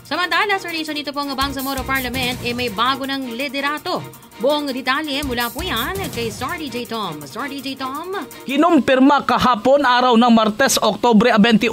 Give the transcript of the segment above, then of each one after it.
Samantala, Sir Nation, ito pong Bangsamoro Parliament may bago ng liderato. Buong detalye mula po yan kay Star DJ Tom. Star DJ Tom. Kinumpirma kahapon araw ng Martes, Oktubre 21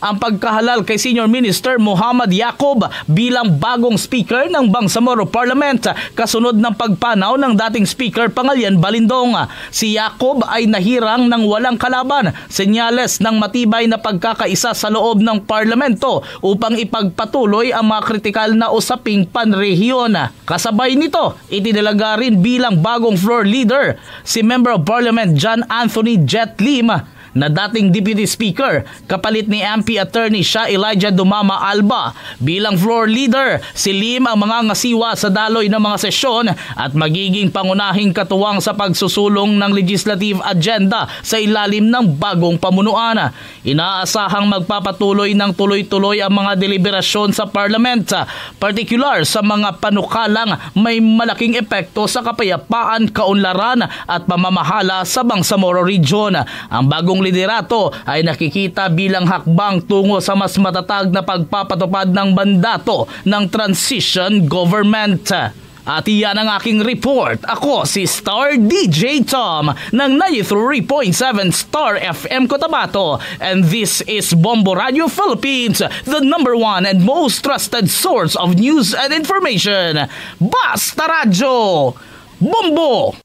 ang pagkahalal kay Senior Minister Muhammad Yacoob bilang bagong Speaker ng Bangsamoro Parliament kasunod ng pagpanaw ng dating Speaker Pangalian Balindong. Si Yacoob ay nahirang ng walang kalaban, senyales ng matibay na pagkakaisa sa loob ng parlamento upang ipagpatuloy ang mga kritikal na usaping panrehiyon. Kasabay nito, itinilaga rin bilang bagong floor leader si Member of Parliament John Anthony Jet Lim na dating Deputy Speaker kapalit ni MP Attorney Shah Elijah Dumama Alba. Bilang floor leader, si Lim ang mga ngasiwa sa daloy ng mga sesyon at magiging pangunahing katuwang sa pagsusulong ng legislative agenda sa ilalim ng bagong pamunuan. Inaasahang magpapatuloy ng tuloy-tuloy ang mga deliberasyon sa Parliament, partikular sa mga panukalang may malaking epekto sa kapayapaan, kaunlaran at pamamahala sa Bangsamoro Region. Ang bagong liderato ay nakikita bilang hakbang tungo sa mas matatag na pagpapatupad ng mandato ng transition government. At iyan ang aking report. Ako si Star DJ Tom ng 93.7 Star FM Cotabato. And this is Bombo Radio Philippines, the #1 and most trusted source of news and information. Basta Radyo! Bombo!